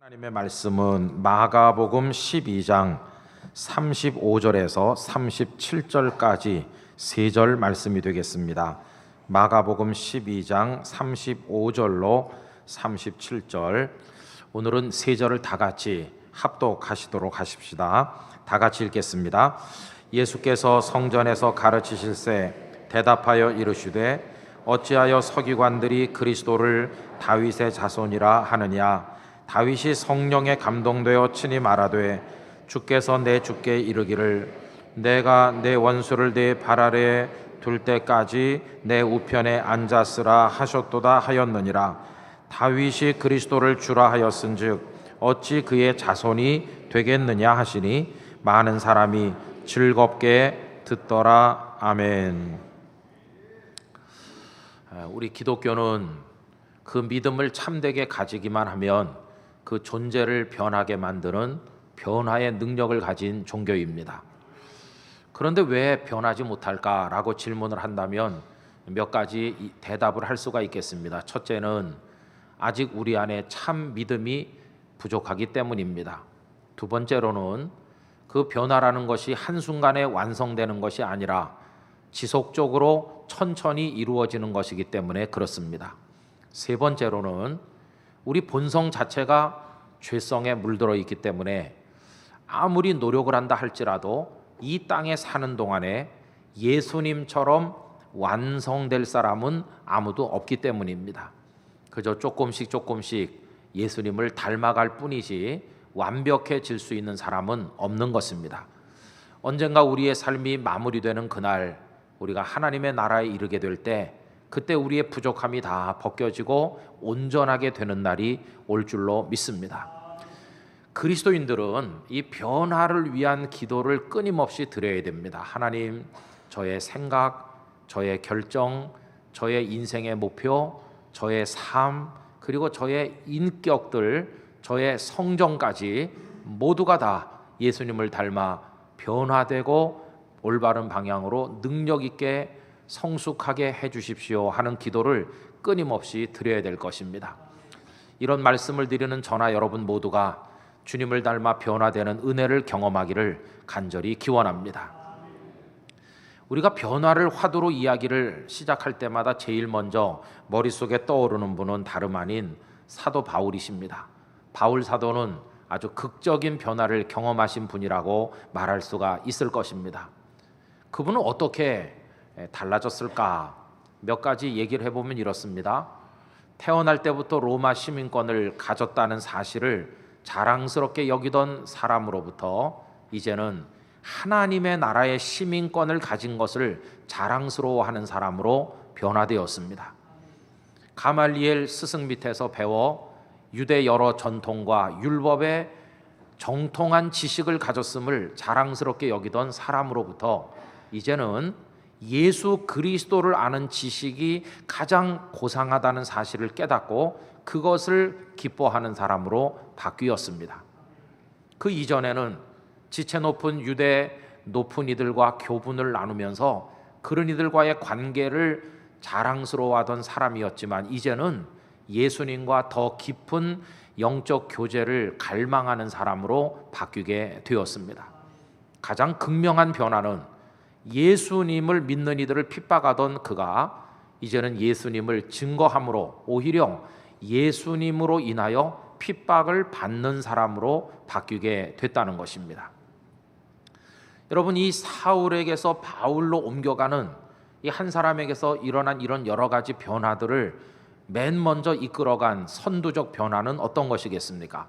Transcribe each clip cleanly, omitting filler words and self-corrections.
하나님의 말씀은 마가복음 12장 35절에서 37절까지 세 절 말씀이 되겠습니다. 마가복음 12장 35절로 37절, 오늘은 세 절을 다 같이 합독하시도록 하십시다. 다 같이 읽겠습니다. 예수께서 성전에서 가르치실새 대답하여 이르시되 어찌하여 서기관들이 그리스도를 다윗의 자손이라 하느냐. 다윗이 성령에 감동되어 친히 말하되 주께서 내 주께 이르기를 내가 내 원수를 내 발 아래에 둘 때까지 내 우편에 앉았으라 하셨도다 하였느니라. 다윗이 그리스도를 주라 하였은즉 어찌 그의 자손이 되겠느냐 하시니 많은 사람이 즐겁게 듣더라. 아멘. 우리 기독교는 그 믿음을 참되게 가지기만 하면 그 존재를 변하게 만드는 변화의 능력을 가진 종교입니다. 그런데 왜 변하지 못할까라고 질문을 한다면 몇 가지 대답을 할 수가 있겠습니다. 첫째는 아직 우리 안에 참 믿음이 부족하기 때문입니다. 두 번째로는 그 변화라는 것이 한순간에 완성되는 것이 아니라 지속적으로 천천히 이루어지는 것이기 때문에 그렇습니다. 세 번째로는 우리 본성 자체가 죄성에 물들어 있기 때문에 아무리 노력을 한다 할지라도 이 땅에 사는 동안에 예수님처럼 완성될 사람은 아무도 없기 때문입니다. 그저 조금씩 예수님을 닮아갈 뿐이지 완벽해질 수 있는 사람은 없는 것입니다. 언젠가 우리의 삶이 마무리되는 그날, 우리가 하나님의 나라에 이르게 될 때 그때 우리의 부족함이 다 벗겨지고 온전하게 되는 날이 올 줄로 믿습니다. 그리스도인들은 이 변화를 위한 기도를 끊임없이 드려야 됩니다. 하나님, 저의 생각, 저의 결정, 저의 인생의 목표, 저의 삶, 그리고 저의 인격들, 저의 성정까지 모두가 다 예수님을 닮아 변화되고 올바른 방향으로 능력 있게 성숙하게 해주십시오 하는 기도를 끊임없이 드려야 될 것입니다. 이런 말씀을 드리는 저나 여러분 모두가 주님을 닮아 변화되는 은혜를 경험하기를 간절히 기원합니다. 우리가 변화를 화두로 이야기를 시작할 때마다 제일 먼저 머릿속에 떠오르는 분은 다름 아닌 사도 바울이십니다. 바울 사도는 아주 극적인 변화를 경험하신 분이라고 말할 수가 있을 것입니다. 그분은 어떻게 달라졌을까? 몇 가지 얘기를 해보면 이렇습니다. 태어날 때부터 로마 시민권을 가졌다는 사실을 자랑스럽게 여기던 사람으로부터 이제는 하나님의 나라의 시민권을 가진 것을 자랑스러워하는 사람으로 변화되었습니다. 가말리엘 스승 밑에서 배워 유대 여러 전통과 율법의 정통한 지식을 가졌음을 자랑스럽게 여기던 사람으로부터 이제는 예수 그리스도를 아는 지식이 가장 고상하다는 사실을 깨닫고 그것을 기뻐하는 사람으로 바뀌었습니다. 그 이전에는 지체 높은 유대 높은 이들과 교분을 나누면서 그런 이들과의 관계를 자랑스러워하던 사람이었지만 이제는 예수님과 더 깊은 영적 교제를 갈망하는 사람으로 바뀌게 되었습니다. 가장 극명한 변화는 예수님을 믿는 이들을 핍박하던 그가 이제는 예수님을 증거함으로 오히려 예수님으로 인하여 핍박을 받는 사람으로 바뀌게 됐다는 것입니다. 여러분, 이 사울에게서 바울로 옮겨가는 이 한 사람에게서 일어난 이런 여러 가지 변화들을 맨 먼저 이끌어간 선두적 변화는 어떤 것이겠습니까?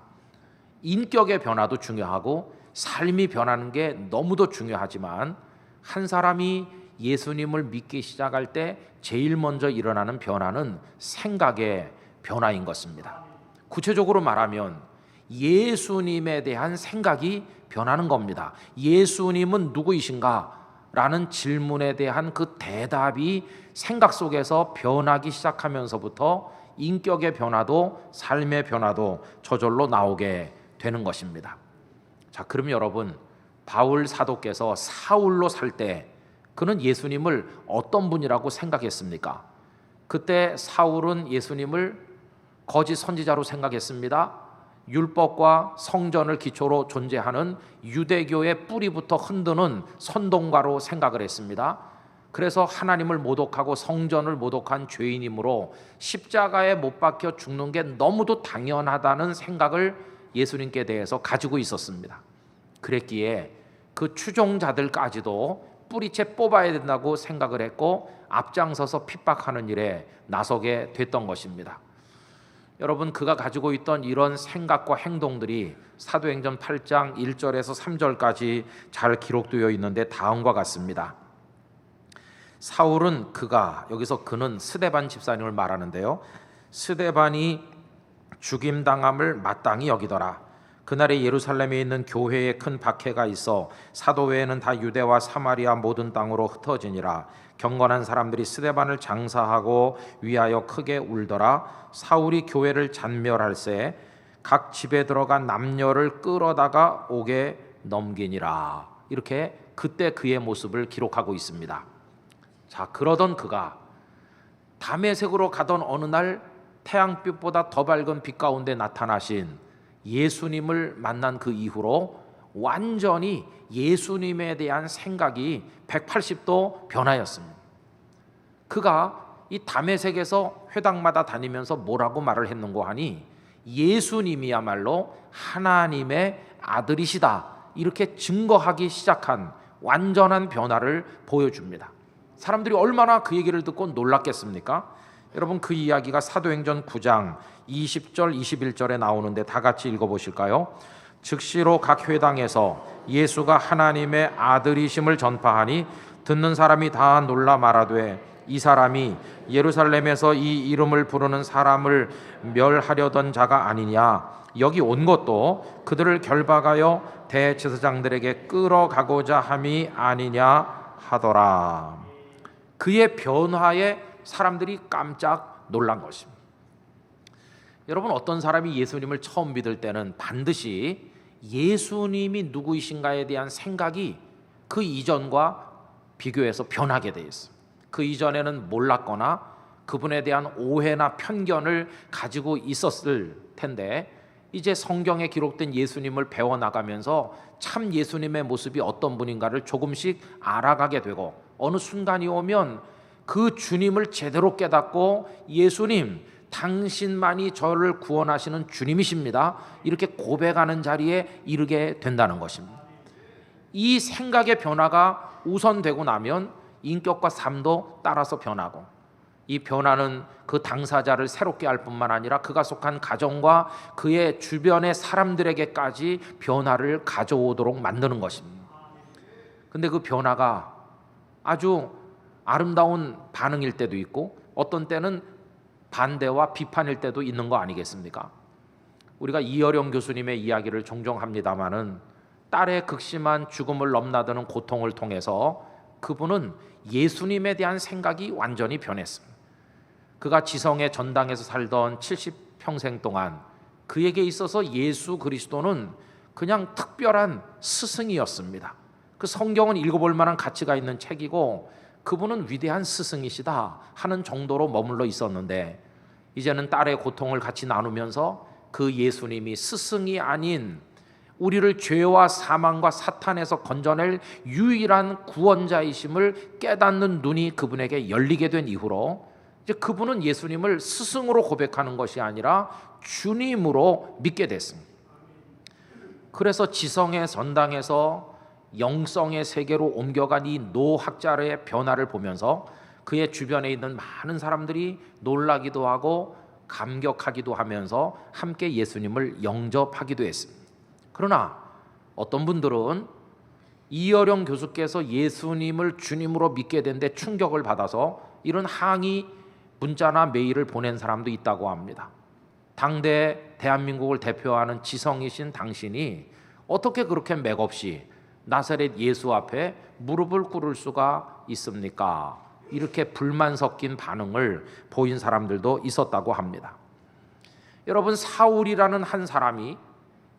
인격의 변화도 중요하고 삶이 변하는 게 너무도 중요하지만 한 사람이 예수님을 믿기 시작할 때 제일 먼저 일어나는 변화는 생각의 변화인 것입니다. 구체적으로 말하면 예수님에 대한 생각이 변하는 겁니다. 예수님은 누구이신가? 라는 질문에 대한 그 대답이 생각 속에서 변하기 시작하면서부터 인격의 변화도 삶의 변화도 저절로 나오게 되는 것입니다. 자, 그럼 여러분, 바울 사도께서 사울로 살 때 그는 예수님을 어떤 분이라고 생각했습니까? 그때 사울은 예수님을 거짓 선지자로 생각했습니다. 율법과 성전을 기초로 존재하는 유대교의 뿌리부터 흔드는 선동가로 생각을 했습니다. 그래서 하나님을 모독하고 성전을 모독한 죄인이므로 십자가에 못 박혀 죽는 게 너무도 당연하다는 생각을 예수님께 대해서 가지고 있었습니다. 그랬기에 그 추종자들까지도 뿌리채 뽑아야 된다고 생각을 했고 앞장서서 핍박하는 일에 나서게 됐던 것입니다. 여러분, 그가 가지고 있던 이런 생각과 행동들이 사도행전 8장 1절에서 3절까지 잘 기록되어 있는데 다음과 같습니다. 사울은 여기서 그는 스데반 집사님을 말하는데요, 스데반이 죽임당함을 마땅히 여기더라. 그날에 예루살렘에 있는 교회에 큰 박해가 있어 사도 외에는 다 유대와 사마리아 모든 땅으로 흩어지니라. 경건한 사람들이 스데반을 장사하고 위하여 크게 울더라. 사울이 교회를 잔멸할새 각 집에 들어가 남녀를 끌어다가 옥에 넘기니라. 이렇게 그때 그의 모습을 기록하고 있습니다. 자, 그러던 그가 다메섹으로 가던 어느 날 태양빛보다 더 밝은 빛 가운데 나타나신 예수님을 만난 그 이후로 완전히 예수님에 대한 생각이 180도 변하였습니다. 그가 이 다메섹에서 회당마다 다니면서 뭐라고 말을 했는고 하니 예수님이야말로 하나님의 아들이시다, 이렇게 증거하기 시작한 완전한 변화를 보여줍니다. 사람들이 얼마나 그 얘기를 듣고 놀랐겠습니까? 여러분, 그 이야기가 사도행전 9장 20절 21절에 나오는데 다 같이 읽어보실까요? 즉시로 각 회당에서 예수가 하나님의 아들이심을 전파하니 듣는 사람이 다 놀라 말하되 이 사람이 예루살렘에서 이 이름을 부르는 사람을 멸하려던 자가 아니냐. 여기 온 것도 그들을 결박하여 대제사장들에게 끌어가고자 함이 아니냐 하더라. 그의 변화에 사람들이 깜짝 놀란 것입니다. 여러분, 어떤 사람이 예수님을 처음 믿을 때는 반드시 예수님이 누구이신가에 대한 생각이 그 이전과 비교해서 변하게 돼 있습니다. 그 이전에는 몰랐거나 그분에 대한 오해나 편견을 가지고 있었을 텐데 이제 성경에 기록된 예수님을 배워나가면서 참 예수님의 모습이 어떤 분인가를 조금씩 알아가게 되고 어느 순간이 오면 그 주님을 제대로 깨닫고 예수님, 당신만이 저를 구원하시는 주님이십니다, 이렇게 고백하는 자리에 이르게 된다는 것입니다. 이 생각의 변화가 우선되고 나면 인격과 삶도 따라서 변하고, 이 변화는 그 당사자를 새롭게 할 뿐만 아니라 그가 속한 가정과 그의 주변의 사람들에게까지 변화를 가져오도록 만드는 것입니다. 근데 그 변화가 아주 아름다운 반응일 때도 있고 어떤 때는 반대와 비판일 때도 있는 거 아니겠습니까? 우리가 이어령 교수님의 이야기를 종종 합니다마는 딸의 극심한 죽음을 넘나드는 고통을 통해서 그분은 예수님에 대한 생각이 완전히 변했습니다. 그가 지성의 전당에서 살던 70평생 동안 그에게 있어서 예수 그리스도는 그냥 특별한 스승이었습니다. 그 성경은 읽어볼 만한 가치가 있는 책이고 그분은 위대한 스승이시다 하는 정도로 머물러 있었는데 이제는 딸의 고통을 같이 나누면서 그 예수님이 스승이 아닌 우리를 죄와 사망과 사탄에서 건져낼 유일한 구원자이심을 깨닫는 눈이 그분에게 열리게 된 이후로 이제 그분은 예수님을 스승으로 고백하는 것이 아니라 주님으로 믿게 됐습니다. 그래서 지성의 전당에서 영성의 세계로 옮겨간 이 노학자의 변화를 보면서 그의 주변에 있는 많은 사람들이 놀라기도 하고 감격하기도 하면서 함께 예수님을 영접하기도 했습니다. 그러나 어떤 분들은 이어령 교수께서 예수님을 주님으로 믿게 된 데 충격을 받아서 이런 항의 문자나 메일을 보낸 사람도 있다고 합니다. 당대 대한민국을 대표하는 지성이신 당신이 어떻게 그렇게 맥없이 나사렛 예수 앞에 무릎을 꿇을 수가 있습니까? 이렇게 불만 섞인 반응을 보인 사람들도 있었다고 합니다. 여러분, 사울이라는 한 사람이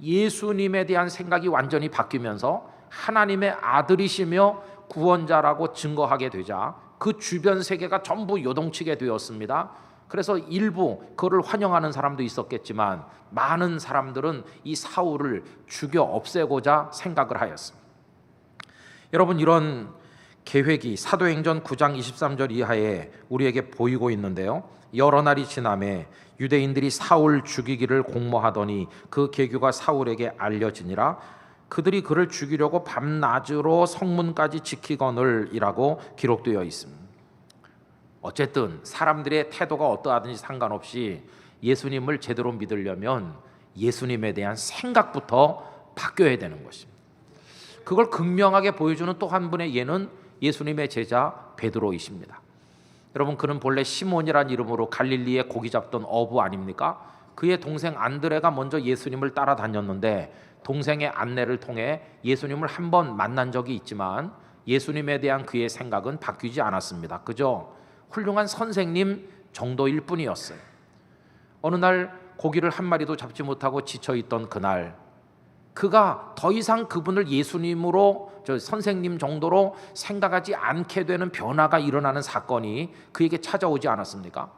예수님에 대한 생각이 완전히 바뀌면서 하나님의 아들이시며 구원자라고 증거하게 되자 그 주변 세계가 전부 요동치게 되었습니다. 그래서 일부 그를 환영하는 사람도 있었겠지만 많은 사람들은 이 사울을 죽여 없애고자 생각을 하였습니다. 여러분, 이런 계획이 사도행전 9장 23절 이하에 우리에게 보이고 있는데요, 여러 날이 지나매 유대인들이 사울 죽이기를 공모하더니 그 계교가 사울에게 알려지니라. 그들이 그를 죽이려고 밤낮으로 성문까지 지키거늘이라고 기록되어 있습니다. 어쨌든 사람들의 태도가 어떠하든지 상관없이 예수님을 제대로 믿으려면 예수님에 대한 생각부터 바뀌어야 되는 것입니다. 그걸 극명하게 보여주는 또 한 분의 예는 예수님의 제자 베드로이십니다. 여러분, 그는 본래 시몬이란 이름으로 갈릴리에 고기 잡던 어부 아닙니까? 그의 동생 안드레가 먼저 예수님을 따라다녔는데 동생의 안내를 통해 예수님을 한 번 만난 적이 있지만 예수님에 대한 그의 생각은 바뀌지 않았습니다. 그저 훌륭한 선생님 정도일 뿐이었어요. 어느 날 고기를 한 마리도 잡지 못하고 지쳐있던 그날, 그가 더 이상 그분을 예수님으로, 선생님 정도로 생각하지 않게 되는 변화가 일어나는 사건이 그에게 찾아오지 않았습니까?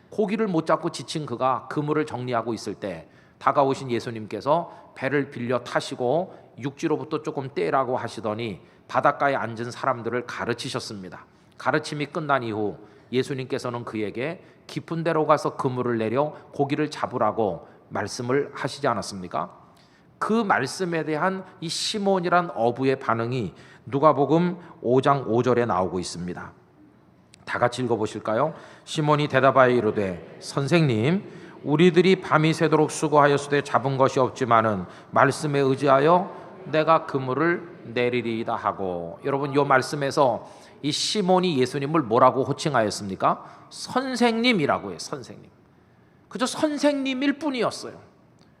고기를 못 잡고 지친 그가 그물을 정리하고 있을 때 다가오신 예수님께서 배를 빌려 타시고 육지로부터 조금 떼라고 하시더니 바닷가에 앉은 사람들을 가르치셨습니다. 가르침이 끝난 이후 예수님께서는 그에게 깊은 데로 가서 그물을 내려 고기를 잡으라고 말씀을 하시지 않았습니까? 그 말씀에 대한 이 시몬이란 어부의 반응이 누가복음 5장 5절에 나오고 있습니다. 다 같이 읽어보실까요? 시몬이 대답하여 이르되 선생님, 우리들이 밤이 새도록 수고하였으되 잡은 것이 없지만은 말씀에 의지하여 내가 그물을 내리리이다 하고. 여러분, 이 말씀에서 이 시몬이 예수님을 뭐라고 호칭하였습니까? 선생님이라고 해요. 선생님. 그저 선생님일 뿐이었어요.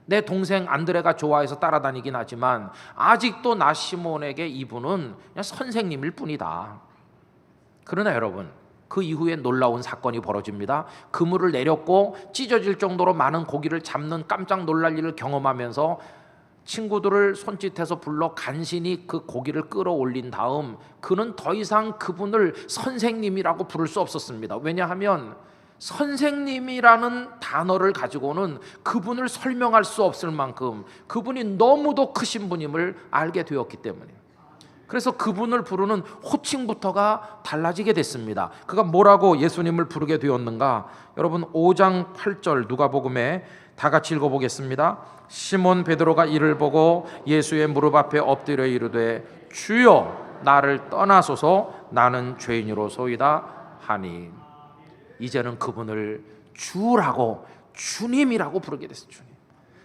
내 동생 안드레가 좋아해서 따라다니긴 하지만 아직도 나 시몬에게 이분은 그냥 선생님일 뿐이다. 그러나 여러분, 그 이후에 놀라운 사건이 벌어집니다. 그물을 내렸고 찢어질 정도로 많은 고기를 잡는 깜짝 놀랄 일을 경험하면서 친구들을 손짓해서 불러 간신히 그 고기를 끌어올린 다음 그는 더 이상 그분을 선생님이라고 부를 수 없었습니다. 왜냐하면 선생님이라는 단어를 가지고는 그분을 설명할 수 없을 만큼 그분이 너무도 크신 분임을 알게 되었기 때문이에요. 그래서 그분을 부르는 호칭부터가 달라지게 됐습니다. 그가 뭐라고 예수님을 부르게 되었는가? 여러분, 5장 8절 누가복음에 다 같이 읽어보겠습니다. 시몬 베드로가 이를 보고 예수의 무릎 앞에 엎드려 이르되 주여, 나를 떠나소서, 나는 죄인이로소이다 하니. 이제는 그분을 주라고, 주님이라고 부르게 됐어요. 주님.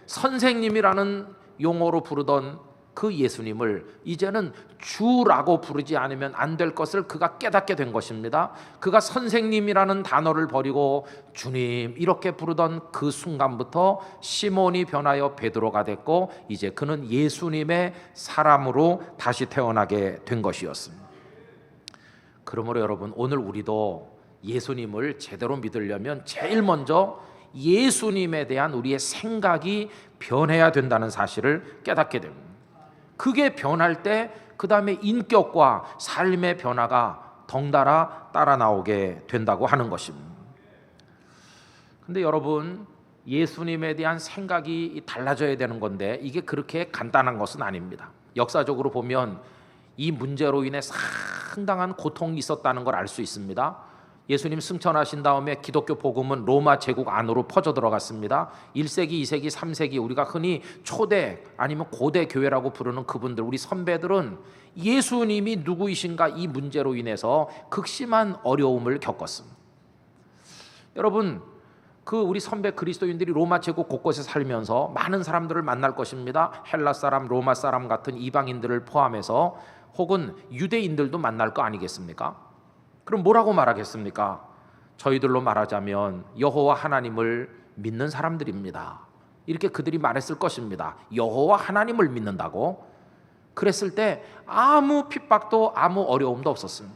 선생님이라는 용어로 부르던 그 예수님을 이제는 주라고 부르지 않으면 안 될 것을 그가 깨닫게 된 것입니다. 그가 선생님이라는 단어를 버리고 주님 이렇게 부르던 그 순간부터 시몬이 변하여 베드로가 됐고 이제 그는 예수님의 사람으로 다시 태어나게 된 것이었습니다. 그러므로 여러분, 오늘 우리도 예수님을 제대로 믿으려면 제일 먼저 예수님에 대한 우리의 생각이 변해야 된다는 사실을 깨닫게 됩니다. 그게 변할 때 그 다음에 인격과 삶의 변화가 덩달아 따라 나오게 된다고 하는 것입니다. 근데 여러분, 예수님에 대한 생각이 달라져야 되는 건데 이게 그렇게 간단한 것은 아닙니다. 역사적으로 보면 이 문제로 인해 상당한 고통이 있었다는 걸 알 수 있습니다. 예수님 승천하신 다음에 기독교 복음은 로마 제국 안으로 퍼져 들어갔습니다. 1세기, 2세기, 3세기 우리가 흔히 초대 아니면 고대 교회라고 부르는 그분들, 우리 선배들은 예수님이 누구이신가 이 문제로 인해서 극심한 어려움을 겪었습니다. 여러분, 그 우리 선배 그리스도인들이 로마 제국 곳곳에 살면서 많은 사람들을 만날 것입니다. 헬라 사람, 로마 사람 같은 이방인들을 포함해서 혹은 유대인들도 만날 거 아니겠습니까? 그럼 뭐라고 말하겠습니까? 저희들로 말하자면 여호와 하나님을 믿는 사람들입니다. 이렇게 그들이 말했을 것입니다. 여호와 하나님을 믿는다고? 그랬을 때 아무 핍박도 아무 어려움도 없었습니다.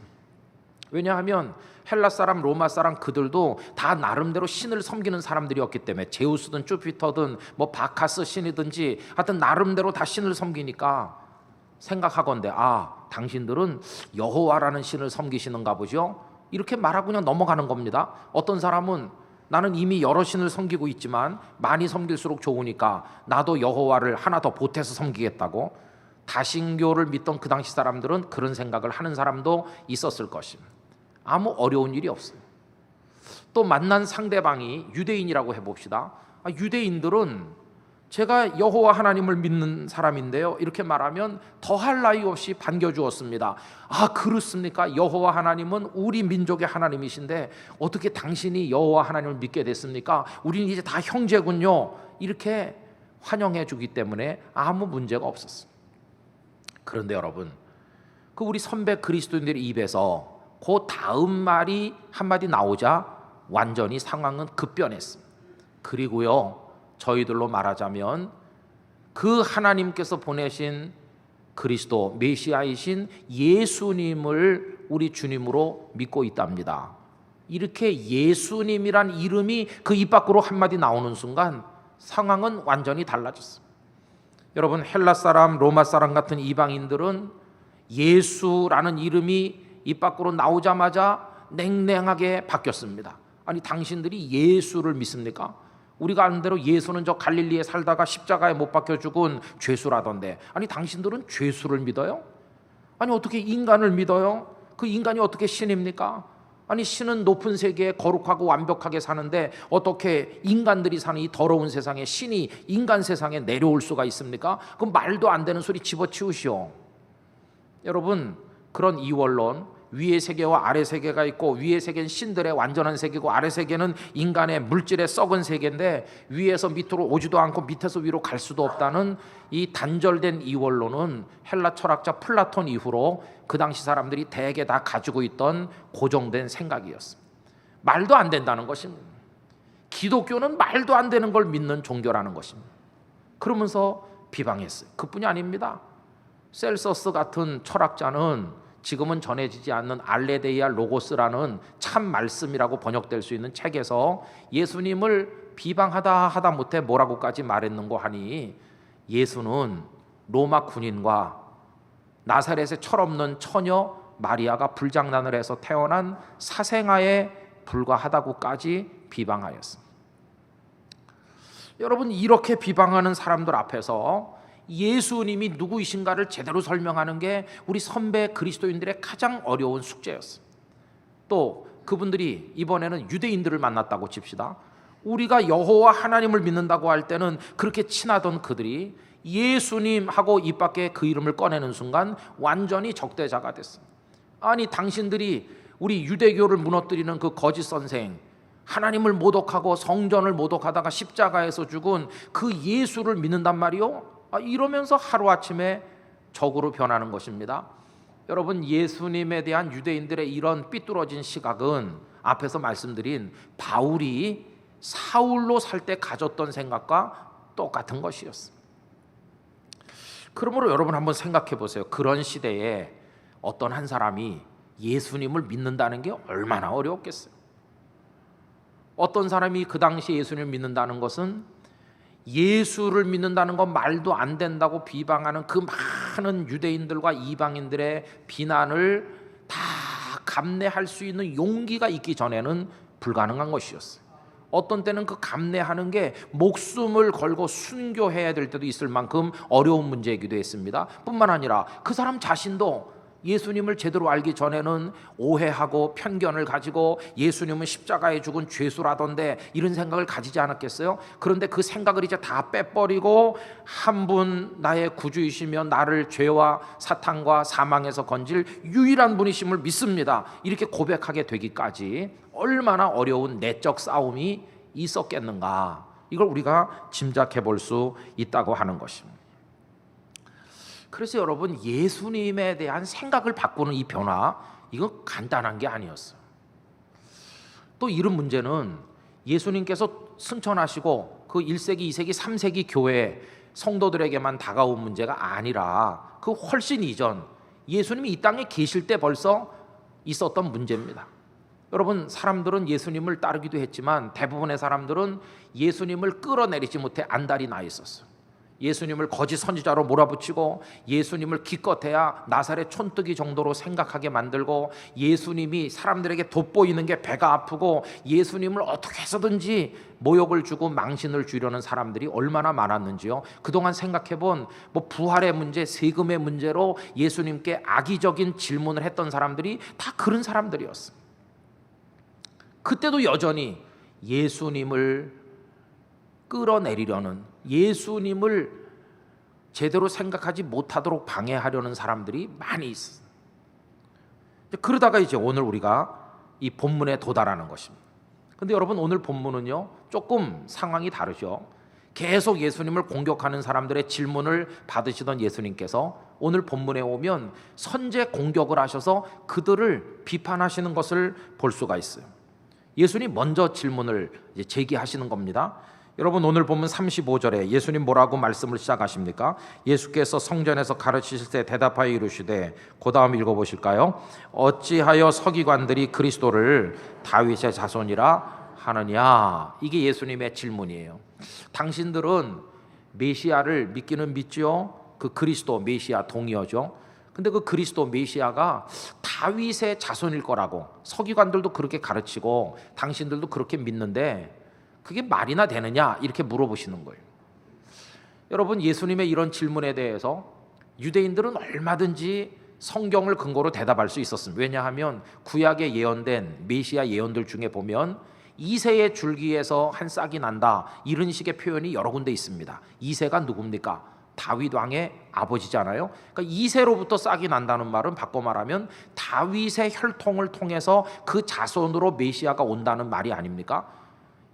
왜냐하면 헬라 사람, 로마 사람 그들도 다 나름대로 신을 섬기는 사람들이었기 때문에 제우스든 주피터든 뭐 바카스 신이든지 하여튼 나름대로 다 신을 섬기니까 생각하건대 당신들은 여호와라는 신을 섬기시는가 보죠? 이렇게 말하고 그냥 넘어가는 겁니다. 어떤 사람은 나는 이미 여러 신을 섬기고 있지만 많이 섬길수록 좋으니까 나도 여호와를 하나 더 보태서 섬기겠다고 다신교를 믿던 그 당시 사람들은 그런 생각을 하는 사람도 있었을 것입니다. 아무 어려운 일이 없어요. 또 만난 상대방이 유대인이라고 해봅시다. 유대인들은 제가 여호와 하나님을 믿는 사람인데요, 이렇게 말하면 더할 나위 없이 반겨주었습니다. 그렇습니까? 여호와 하나님은 우리 민족의 하나님이신데 어떻게 당신이 여호와 하나님을 믿게 됐습니까? 우리는 이제 다 형제군요. 이렇게 환영해 주기 때문에 아무 문제가 없었어요. 그런데 여러분, 그 우리 선배 그리스도인들의 입에서 그 다음 말이 한마디 나오자 완전히 상황은 급변했습니다. 그리고요, 저희들로 말하자면 그 하나님께서 보내신 그리스도 메시아이신 예수님을 우리 주님으로 믿고 있답니다. 이렇게 예수님이란 이름이 그 입 밖으로 한마디 나오는 순간 상황은 완전히 달라졌습니다. 여러분, 헬라 사람, 로마 사람 같은 이방인들은 예수라는 이름이 입 밖으로 나오자마자 냉랭하게 바뀌었습니다. 아니, 당신들이 예수를 믿습니까? 우리가 아는 대로 예수는 저 갈릴리에 살다가 십자가에 못 박혀 죽은 죄수라던데, 아니 당신들은 죄수를 믿어요? 아니 어떻게 인간을 믿어요? 그 인간이 어떻게 신입니까? 아니 신은 높은 세계에 거룩하고 완벽하게 사는데 어떻게 인간들이 사는 이 더러운 세상에 신이 인간 세상에 내려올 수가 있습니까? 그 말도 안 되는 소리 집어치우시오. 여러분, 그런 이원론, 위의 세계와 아래 세계가 있고 위의 세계는 신들의 완전한 세계고 아래 세계는 인간의 물질의 썩은 세계인데 위에서 밑으로 오지도 않고 밑에서 위로 갈 수도 없다는 이 단절된 이원론은 헬라 철학자 플라톤 이후로 그 당시 사람들이 대개 다 가지고 있던 고정된 생각이었습니다. 말도 안 된다는 것입니다. 기독교는 말도 안 되는 걸 믿는 종교라는 것입니다. 그러면서 비방했어요. 그뿐이 아닙니다. 셀서스 같은 철학자는 지금은 전해지지 않는 알레데이아 로고스라는 참 말씀이라고 번역될 수 있는 책에서 예수님을 비방하다 못해 뭐라고까지 말했는고 하니, 예수는 로마 군인과 나사렛의 철없는 처녀 마리아가 불장난을 해서 태어난 사생아에 불과하다고까지 비방하였습니다. 여러분, 이렇게 비방하는 사람들 앞에서 예수님이 누구이신가를 제대로 설명하는 게 우리 선배 그리스도인들의 가장 어려운 숙제였어요. 또 그분들이 이번에는 유대인들을 만났다고 칩시다. 우리가 여호와 하나님을 믿는다고 할 때는 그렇게 친하던 그들이 예수님하고 입 밖에 그 이름을 꺼내는 순간 완전히 적대자가 됐습니다. 아니 당신들이 우리 유대교를 무너뜨리는 그 거짓 선생, 하나님을 모독하고 성전을 모독하다가 십자가에서 죽은 그 예수를 믿는단 말이요? 이러면서 하루아침에 적으로 변하는 것입니다. 여러분, 예수님에 대한 유대인들의 이런 삐뚤어진 시각은 앞에서 말씀드린 바울이 사울로 살 때 가졌던 생각과 똑같은 것이었습니다. 그러므로 여러분 한번 생각해 보세요. 그런 시대에 어떤 한 사람이 예수님을 믿는다는 게 얼마나 어려웠겠어요. 어떤 사람이 그 당시 예수님을 믿는다는 것은 예수를 믿는다는 건 말도 안 된다고 비방하는 그 많은 유대인들과 이방인들의 비난을 다 감내할 수 있는 용기가 있기 전에는 불가능한 것이었어요. 어떤 때는 그 감내하는 게 목숨을 걸고 순교해야 될 때도 있을 만큼 어려운 문제이기도 했습니다. 뿐만 아니라 그 사람 자신도 예수님을 제대로 알기 전에는 오해하고 편견을 가지고 예수님은 십자가에 죽은 죄수라던데 이런 생각을 가지지 않았겠어요? 그런데 그 생각을 이제 다 빼버리고 한 분 나의 구주이시며 나를 죄와 사탄과 사망에서 건질 유일한 분이심을 믿습니다, 이렇게 고백하게 되기까지 얼마나 어려운 내적 싸움이 있었겠는가, 이걸 우리가 짐작해 볼 수 있다고 하는 것입니다. 그래서 여러분, 예수님에 대한 생각을 바꾸는 이 변화, 이건 간단한 게 아니었어요. 또 이런 문제는 예수님께서 승천하시고 그 1세기, 2세기, 3세기 교회 성도들에게만 다가온 문제가 아니라 그 훨씬 이전 예수님이 이 땅에 계실 때 벌써 있었던 문제입니다. 여러분, 사람들은 예수님을 따르기도 했지만 대부분의 사람들은 예수님을 끌어내리지 못해 안달이 나 있었어요. 예수님을 거짓 선지자로 몰아붙이고 예수님을 기껏해야 나사렛 촌뜨기 정도로 생각하게 만들고 예수님이 사람들에게 돋보이는 게 배가 아프고 예수님을 어떻게 해서든지 모욕을 주고 망신을 주려는 사람들이 얼마나 많았는지요. 그동안 생각해본 부활의 문제, 세금의 문제로 예수님께 악의적인 질문을 했던 사람들이 다 그런 사람들이었어요. 그때도 여전히 예수님을 끌어내리려는, 예수님을 제대로 생각하지 못하도록 방해하려는 사람들이 많이 있어요. 그러다가 이제 오늘 우리가 이 본문에 도달하는 것입니다. 근데 여러분, 오늘 본문은요 조금 상황이 다르죠. 계속 예수님을 공격하는 사람들의 질문을 받으시던 예수님께서 오늘 본문에 오면 선제 공격을 하셔서 그들을 비판하시는 것을 볼 수가 있어요. 예수님 먼저 질문을 이제 제기하시는 겁니다. 여러분, 오늘 보면 35절에 예수님 뭐라고 말씀을 시작하십니까? 예수께서 성전에서 가르치실 때 대답하여 이르시되, 그 다음 읽어보실까요? 어찌하여 서기관들이 그리스도를 다윗의 자손이라 하느냐? 이게 예수님의 질문이에요. 당신들은 메시아를 믿기는 믿지요? 그 그리스도 메시아 동의어죠. 근데 그 그리스도 메시아가 다윗의 자손일 거라고 서기관들도 그렇게 가르치고 당신들도 그렇게 믿는데 그게 말이나 되느냐? 이렇게 물어보시는 거예요. 여러분, 예수님의 이런 질문에 대해서 유대인들은 얼마든지 성경을 근거로 대답할 수 있었습니다. 왜냐하면 구약에 예언된 메시아 예언들 중에 보면 이새의 줄기에서 한 싹이 난다, 이런 식의 표현이 여러 군데 있습니다. 이새가 누굽니까? 다윗 왕의 아버지잖아요. 그러니까 이새로부터 싹이 난다는 말은 바꿔 말하면 다윗의 혈통을 통해서 그 자손으로 메시아가 온다는 말이 아닙니까?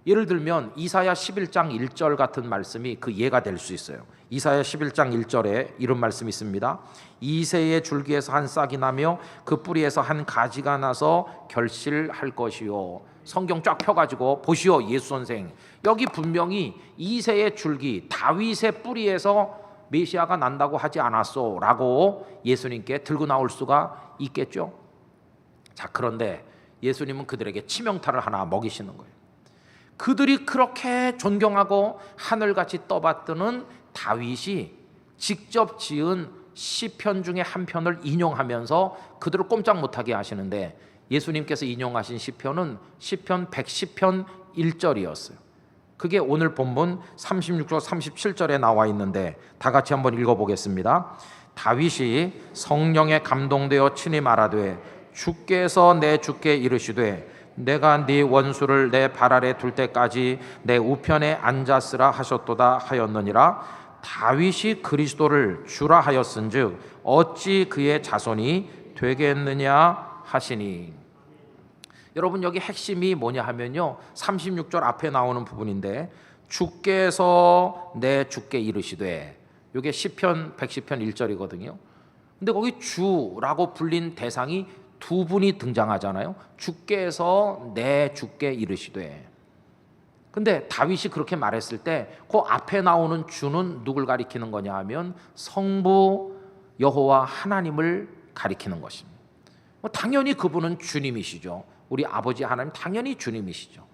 예를 들면 이사야 11장 1절 같은 말씀이 그 예가 될 수 있어요. 이사야 11장 1절에 이런 말씀이 있습니다. 이새의 줄기에서 한 싹이 나며 그 뿌리에서 한 가지가 나서 결실할 것이요. 성경 쫙 펴가지고 보시오, 예수 선생. 여기 분명히 이새의 줄기, 다윗의 뿌리에서 메시아가 난다고 하지 않았소? 라고 예수님께 들고 나올 수가 있겠죠. 자, 그런데 예수님은 그들에게 치명타를 하나 먹이시는 거예요. 그들이 그렇게 존경하고 하늘같이 떠받드는 다윗이 직접 지은 시편 중에 한 편을 인용하면서 그들을 꼼짝 못하게 하시는데, 예수님께서 인용하신 시편은 시편 110편 1절이었어요. 그게 오늘 본문 36절 37절에 나와 있는데 다 같이 한번 읽어보겠습니다. 다윗이 성령에 감동되어 친히 말하되, 주께서 내 주께 이르시되 내가 네 원수를 내 발 아래 둘 때까지 내 우편에 앉았으라 하셨도다 하였느니라. 다윗이 그리스도를 주라 하였은즉 어찌 그의 자손이 되겠느냐 하시니. 여러분, 여기 핵심이 뭐냐 하면요, 36절 앞에 나오는 부분인데, 주께서 내 주께 이르시되, 이게 시편 110편 1절이거든요. 근데 거기 주라고 불린 대상이 두 분이 등장하잖아요. 주께서 내 주께 이르시되. 근데 다윗이 그렇게 말했을 때 그 앞에 나오는 주는 누굴 가리키는 거냐 하면 성부 여호와 하나님을 가리키는 것입니다. 당연히 그분은 주님이시죠. 우리 아버지 하나님 당연히 주님이시죠.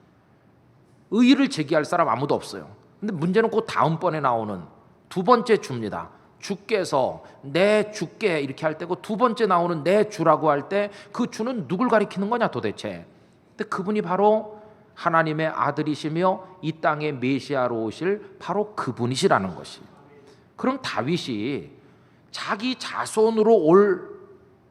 의의를 제기할 사람 아무도 없어요. 근데 문제는 그 다음번에 나오는 두 번째 주입니다. 주께서 내 주께 이렇게 할 때고, 두 번째 나오는 내 주라고 할 때 그 주는 누굴 가리키는 거냐 도대체. 근데 그분이 바로 하나님의 아들이시며 이 땅에 메시아로 오실 바로 그분이시라는 것이. 그럼 다윗이 자기 자손으로 올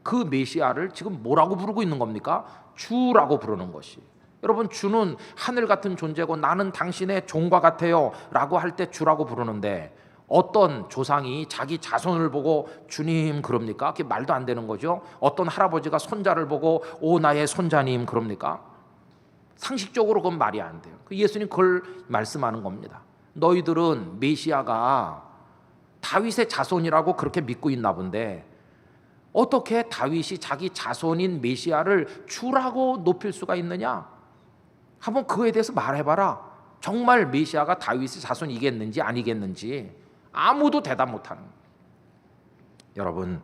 그 메시아를 지금 뭐라고 부르고 있는 겁니까? 주라고 부르는 것이. 여러분, 주는 하늘 같은 존재고 나는 당신의 종과 같아요 라고 할 때 주라고 부르는데, 어떤 조상이 자기 자손을 보고 주님 그럽니까? 그게 말도 안 되는 거죠. 어떤 할아버지가 손자를 보고 오 나의 손자님 그럽니까? 상식적으로 그건 말이 안 돼요. 예수님 그걸 말씀하는 겁니다. 너희들은 메시아가 다윗의 자손이라고 그렇게 믿고 있나 본데 어떻게 다윗이 자기 자손인 메시아를 주라고 높일 수가 있느냐? 한번 그거에 대해서 말해봐라. 정말 메시아가 다윗의 자손이겠는지 아니겠는지 아무도 대답 못하는 거예요. 여러분,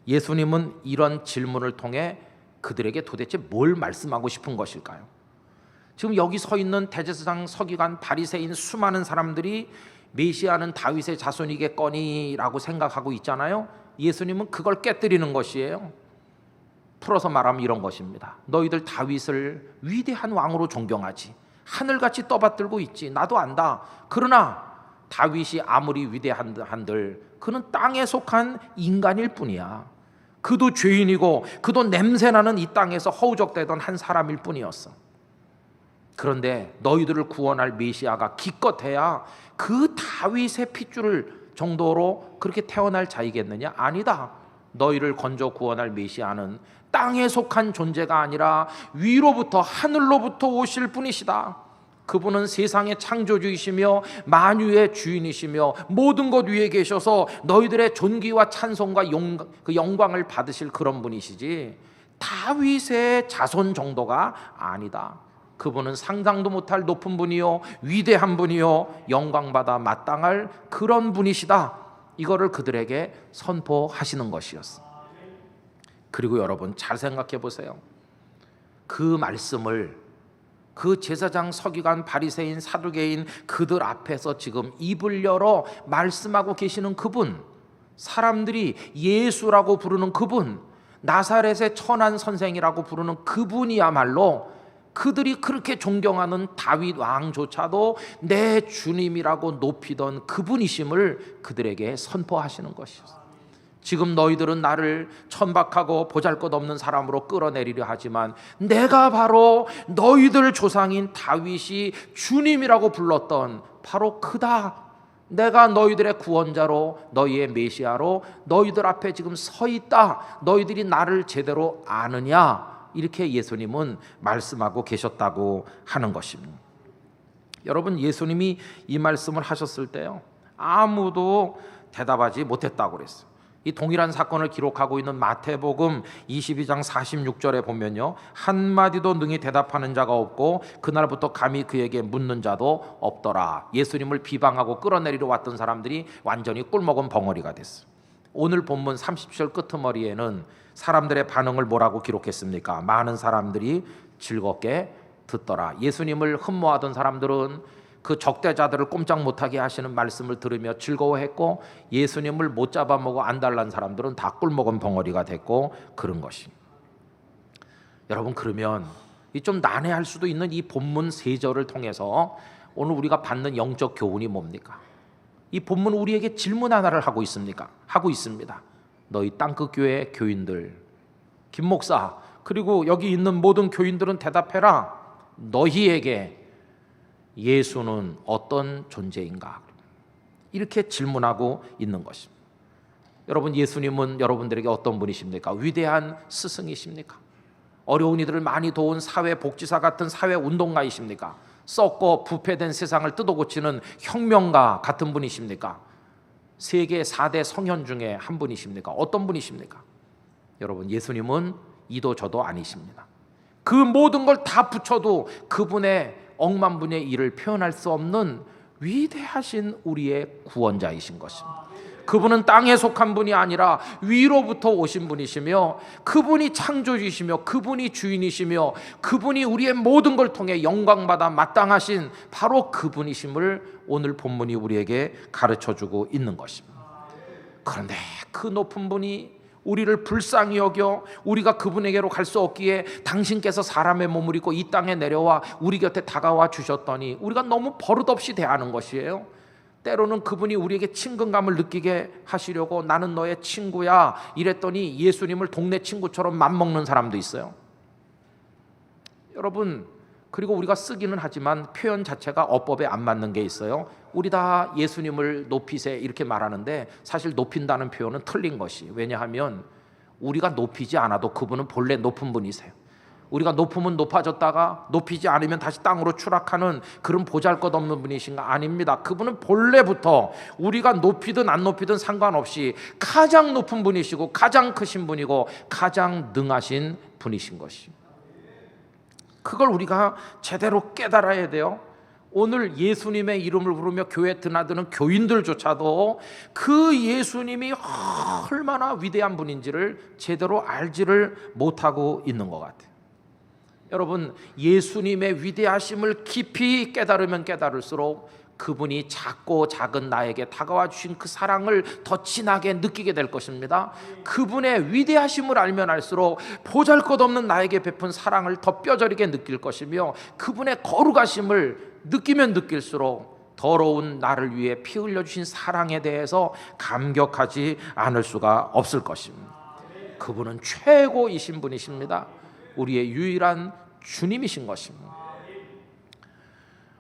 예수님은 이런 질문을 통해 그들에게 도대체 뭘 말씀하고 싶은 것일까요? 지금 여기 서 있는 대제사장, 서기관, 바리새인 수많은 사람들이 메시아는 다윗의 자손이겠거니라고 생각하고 있잖아요. 예수님은 그걸 깨뜨리는 것이에요. 풀어서 말하면 이런 것입니다. 너희들 다윗을 위대한 왕으로 존경하지, 하늘같이 떠받들고 있지, 나도 안다. 그러나 다윗이 아무리 위대한들 그는 땅에 속한 인간일 뿐이야. 그도 죄인이고 그도 냄새나는 이 땅에서 허우적대던 한 사람일 뿐이었어. 그런데 너희들을 구원할 메시아가 기껏해야 그 다윗의 핏줄을 정도로 그렇게 태어날 자이겠느냐? 아니다. 너희를 건져 구원할 메시아는 땅에 속한 존재가 아니라 위로부터, 하늘로부터 오실 분이시다. 그분은 세상의 창조주이시며 만유의 주인이시며 모든 것 위에 계셔서 너희들의 존귀와 찬송과 그 영광을 받으실 그런 분이시지, 다윗의 자손 정도가 아니다. 그분은 상상도 못할 높은 분이요, 위대한 분이요, 영광받아 마땅할 그런 분이시다. 이거를 그들에게 선포하시는 것이었어. 그리고 여러분 잘 생각해 보세요. 그 말씀을 그 제사장, 서기관, 바리새인, 사두개인 그들 앞에서 지금 입을 열어 말씀하고 계시는 그분, 사람들이 예수라고 부르는 그분, 나사렛의 천한 선생이라고 부르는 그분이야말로 그들이 그렇게 존경하는 다윗 왕조차도 내 주님이라고 높이던 그분이심을 그들에게 선포하시는 것이었어요. 지금 너희들은 나를 천박하고 보잘것없는 사람으로 끌어내리려 하지만 내가 바로 너희들 조상인 다윗이 주님이라고 불렀던 바로 그다. 내가 너희들의 구원자로, 너희의 메시아로 너희들 앞에 지금 서 있다. 너희들이 나를 제대로 아느냐? 이렇게 예수님은 말씀하고 계셨다고 하는 것입니다. 여러분, 예수님이 이 말씀을 하셨을 때요, 아무도 대답하지 못했다고 그랬어요. 이 동일한 사건을 기록하고 있는 마태복음 22장 46절에 보면요, 한마디도 능히 대답하는 자가 없고 그날부터 감히 그에게 묻는 자도 없더라. 예수님을 비방하고 끌어내리러 왔던 사람들이 완전히 꿀먹은 벙어리가 됐어요. 오늘 본문 30절 끄트머리에는 사람들의 반응을 뭐라고 기록했습니까? 많은 사람들이 즐겁게 듣더라. 예수님을 흠모하던 사람들은 그 적대자들을 꼼짝 못하게 하시는 말씀을 들으며 즐거워했고, 예수님을 못 잡아먹어 안달난 사람들은 다 꿀먹은 벙어리가 됐고 그런 것입니다. 여러분, 그러면 이 좀 난해할 수도 있는 이 본문 3절을 통해서 오늘 우리가 받는 영적 교훈이 뭡니까? 이 본문 우리에게 질문 하나를 하고 있습니까? 하고 있습니다. 너희 땅끝 교회 교인들, 김 목사, 그리고 여기 있는 모든 교인들은 대답해라. 너희에게 예수는 어떤 존재인가? 이렇게 질문하고 있는 것입니다. 여러분, 예수님은 여러분들에게 어떤 분이십니까? 위대한 스승이십니까? 어려운 이들을 많이 도운 사회복지사 같은 사회운동가이십니까? 썩고 부패된 세상을 뜯어고치는 혁명가 같은 분이십니까? 세계 4대 성현 중에 한 분이십니까? 어떤 분이십니까? 여러분, 예수님은 이도 저도 아니십니다. 그 모든 걸 다 붙여도 그분의 억만분의 일을 표현할 수 없는 위대하신 우리의 구원자이신 것입니다. 그분은 땅에 속한 분이 아니라 위로부터 오신 분이시며, 그분이 창조주이시며 그분이 주인이시며 그분이 우리의 모든 걸 통해 영광받아 마땅하신 바로 그분이심을 오늘 본문이 우리에게 가르쳐주고 있는 것입니다. 그런데 그 높은 분이 우리를 불쌍히 여겨 우리가 그분에게로 갈 수 없기에 당신께서 사람의 몸을 입고 이 땅에 내려와 우리 곁에 다가와 주셨더니 우리가 너무 버릇없이 대하는 것이에요. 때로는 그분이 우리에게 친근감을 느끼게 하시려고 나는 너의 친구야 이랬더니 예수님을 동네 친구처럼 맘먹는 사람도 있어요. 여러분, 그리고 우리가 쓰기는 하지만 표현 자체가 어법에 안 맞는 게 있어요. 우리 다 예수님을 높이세 이렇게 말하는데 사실 높인다는 표현은 틀린 것이, 왜냐하면 우리가 높이지 않아도 그분은 본래 높은 분이세요. 우리가 높으면 높아졌다가 높이지 않으면 다시 땅으로 추락하는 그런 보잘것없는 분이신가? 아닙니다. 그분은 본래부터 우리가 높이든 안 높이든 상관없이 가장 높은 분이시고 가장 크신 분이고 가장 능하신 분이신 것입니다. 그걸 우리가 제대로 깨달아야 돼요. 오늘 예수님의 이름을 부르며 교회 드나드는 교인들조차도 그 예수님이 얼마나 위대한 분인지를 제대로 알지를 못하고 있는 것 같아요. 여러분, 예수님의 위대하심을 깊이 깨달으면 깨달을수록 그분이 작고 작은 나에게 다가와 주신 그 사랑을 더 진하게 느끼게 될 것입니다. 그분의 위대하심을 알면 알수록 보잘것없는 나에게 베푼 사랑을 더 뼈저리게 느낄 것이며, 그분의 거룩하심을 느끼면 느낄수록 더러운 나를 위해 피 흘려 주신 사랑에 대해서 감격하지 않을 수가 없을 것입니다. 그분은 최고이신 분이십니다. 우리의 유일한 주님이신 것입니다.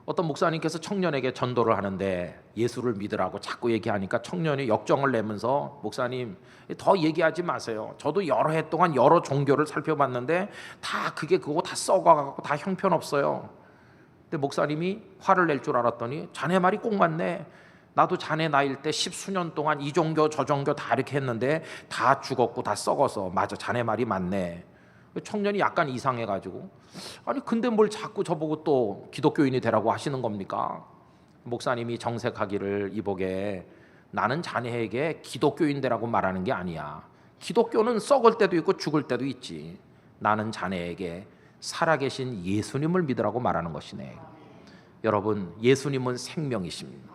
어떤 목사님께서 청년에게 전도를 하는데 예수를 믿으라고 자꾸 얘기하니까 청년이 역정을 내면서, 목사님 더 얘기하지 마세요. 저도 여러 해 동안 여러 종교를 살펴봤는데 다 그거 다 썩어가고 다 형편없어요. 근데 목사님이 화를 낼 줄 알았더니, 자네 말이 꼭 맞네. 나도 자네 나이일 때 10수년 동안 이 종교 저 종교 다 이렇게 했는데 다 죽었고 다 썩어서, 맞아, 자네 말이 맞네. 청년이 약간 이상해가지고, 아니 근데 뭘 자꾸 저보고 또 기독교인이 되라고 하시는 겁니까? 목사님이 정색하기를, 이보게, 나는 자네에게 기독교인 되라고 말하는 게 아니야. 기독교는 썩을 때도 있고 죽을 때도 있지. 나는 자네에게 살아계신 예수님을 믿으라고 말하는 것이네. 여러분, 예수님은 생명이십니다.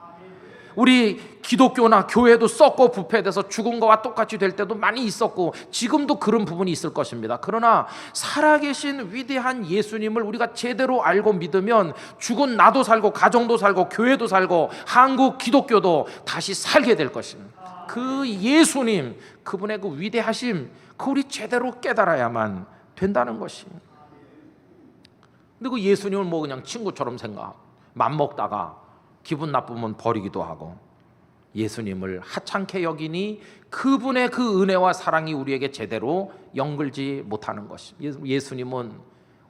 우리 기독교나 교회도 썩고 부패돼서 죽은 것과 똑같이 될 때도 많이 있었고 지금도 그런 부분이 있을 것입니다. 그러나 살아계신 위대한 예수님을 우리가 제대로 알고 믿으면 죽은 나도 살고 가정도 살고 교회도 살고 한국 기독교도 다시 살게 될 것입니다. 그 예수님, 그분의 그 위대하심, 그 우리 제대로 깨달아야만 된다는 것입니다. 근데 그 예수님을 뭐 그냥 친구처럼 생각, 맘먹다가 기분 나쁘면 버리기도 하고, 예수님을 하찮게 여기니 그분의 그 은혜와 사랑이 우리에게 제대로 연결지 못하는 것입니다. 예수님은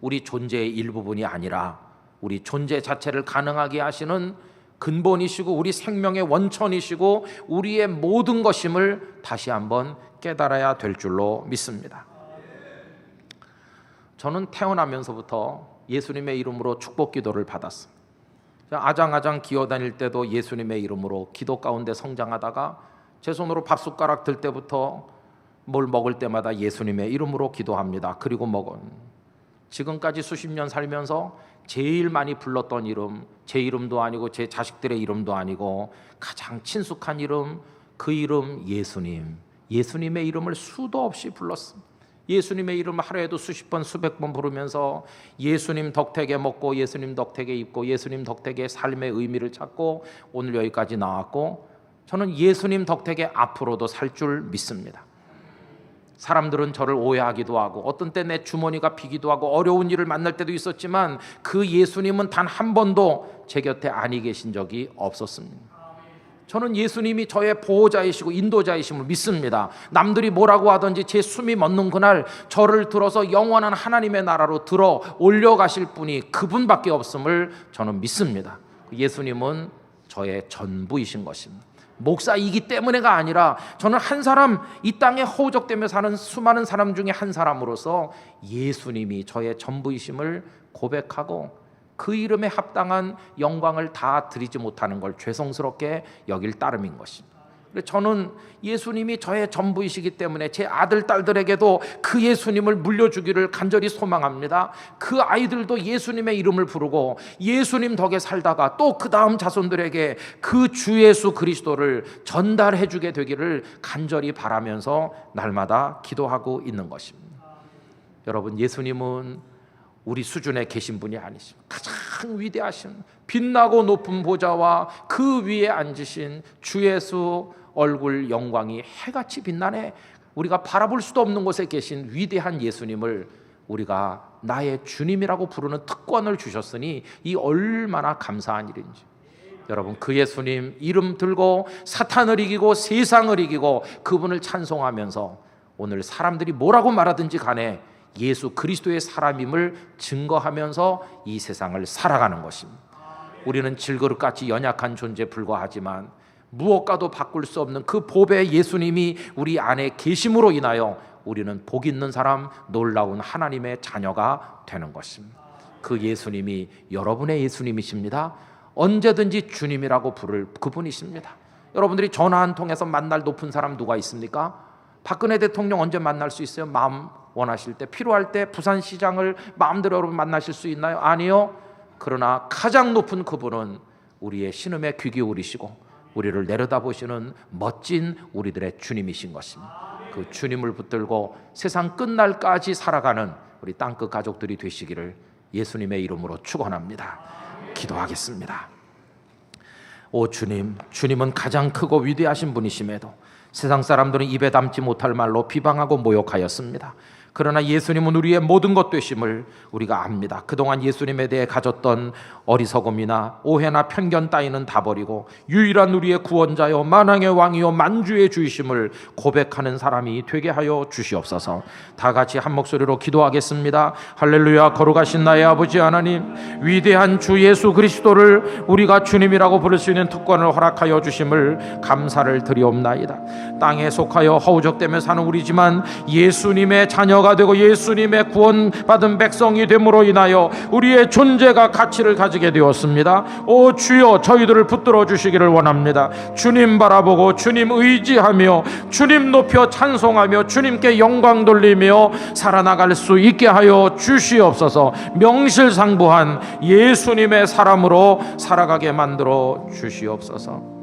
우리 존재의 일부분이 아니라 우리 존재 자체를 가능하게 하시는 근본이시고 우리 생명의 원천이시고 우리의 모든 것임을 다시 한번 깨달아야 될 줄로 믿습니다. 저는 태어나면서부터 예수님의 이름으로 축복 기도를 받았습니다. 아장아장 기어다닐 때도 예수님의 이름으로 기도 가운데 성장하다가 제 손으로 밥숟가락 들 때부터 뭘 먹을 때마다 예수님의 이름으로 기도합니다. 그리고 먹은 지금까지 수십 년 살면서 제일 많이 불렀던 이름, 제 이름도 아니고 제 자식들의 이름도 아니고 가장 친숙한 이름, 그 이름 예수님. 예수님의 이름을 수도 없이 불렀습니다. 예수님의 이름을 하루에도 수십 번 수백 번 부르면서 예수님 덕택에 먹고 예수님 덕택에 입고 예수님 덕택에 삶의 의미를 찾고 오늘 여기까지 나왔고, 저는 예수님 덕택에 앞으로도 살 줄 믿습니다. 사람들은 저를 오해하기도 하고 어떤 때 내 주머니가 비기도 하고 어려운 일을 만날 때도 있었지만 그 예수님은 단 한 번도 제 곁에 아니 계신 적이 없었습니다. 저는 예수님이 저의 보호자이시고 인도자이심을 믿습니다. 남들이 뭐라고 하든지 제 숨이 멎는 그날 저를 들어서 영원한 하나님의 나라로 들어 올려가실 분이 그분밖에 없음을 저는 믿습니다. 예수님은 저의 전부이신 것입니다. 목사이기 때문에가 아니라 저는 한 사람, 이 땅에 허우적대며 사는 수많은 사람 중에 한 사람으로서 예수님이 저의 전부이심을 고백하고 그 이름에 합당한 영광을 다 드리지 못하는 걸 죄송스럽게 여길 따름인 것입니다. 저는 예수님이 저의 전부이시기 때문에 제 아들, 딸들에게도 그 예수님을 물려주기를 간절히 소망합니다. 그 아이들도 예수님의 이름을 부르고 예수님 덕에 살다가 또 그 다음 자손들에게 그 주 예수 그리스도를 전달해 주게 되기를 간절히 바라면서 날마다 기도하고 있는 것입니다. 여러분, 예수님은 우리 수준에 계신 분이 아니십니다. 가장 위대하신 빛나고 높은 보좌와 그 위에 앉으신 주 예수 얼굴 영광이 해같이 빛나네. 우리가 바라볼 수도 없는 곳에 계신 위대한 예수님을 우리가 나의 주님이라고 부르는 특권을 주셨으니 이 얼마나 감사한 일인지. 여러분, 그 예수님 이름 들고 사탄을 이기고 세상을 이기고 그분을 찬송하면서 오늘 사람들이 뭐라고 말하든지 간에 예수 그리스도의 사람임을 증거하면서 이 세상을 살아가는 것입니다. 우리는 질그릇같이 연약한 존재에 불과하지만 무엇과도 바꿀 수 없는 그 보배의 예수님이 우리 안에 계심으로 인하여 우리는 복 있는 사람, 놀라운 하나님의 자녀가 되는 것입니다. 그 예수님이 여러분의 예수님이십니다. 언제든지 주님이라고 부를 그분이십니다. 여러분들이 전화 한 통해서 만날 높은 사람 누가 있습니까? 박근혜 대통령 언제 만날 수 있어요? 마음 원하실 때, 필요할 때 부산시장을 마음대로 여러분 만나실 수 있나요? 아니요. 그러나 가장 높은 그분은 우리의 신음에 귀 기울이시고 우리를 내려다보시는 멋진 우리들의 주님이신 것입니다. 그 주님을 붙들고 세상 끝날까지 살아가는 우리 땅끝 가족들이 되시기를 예수님의 이름으로 축원합니다. 기도하겠습니다. 오 주님, 주님은 가장 크고 위대하신 분이심에도 세상 사람들은 입에 담지 못할 말로 비방하고 모욕하였습니다. 그러나 예수님은 우리의 모든 것 되심을 우리가 압니다. 그동안 예수님에 대해 가졌던 어리석음이나 오해나 편견 따위는 다 버리고 유일한 우리의 구원자요 만왕의 왕이요 만주의 주이심을 고백하는 사람이 되게 하여 주시옵소서. 다 같이 한 목소리로 기도하겠습니다. 할렐루야. 거룩하신 나의 아버지 하나님, 위대한 주 예수 그리스도를 우리가 주님이라고 부를 수 있는 특권을 허락하여 주심을 감사를 드리옵나이다. 땅에 속하여 허우적대며 사는 우리지만 예수님의 자녀가 되고 예수님의 구원받은 백성이 됨으로 인하여 우리의 존재가 가치를 가지게 되었습니다. 오 주여, 저희들을 붙들어 주시기를 원합니다. 주님 바라보고 주님 의지하며 주님 높여 찬송하며 주님께 영광 돌리며 살아나갈 수 있게 하여 주시옵소서. 명실상부한 예수님의 사람으로 살아가게 만들어 주시옵소서.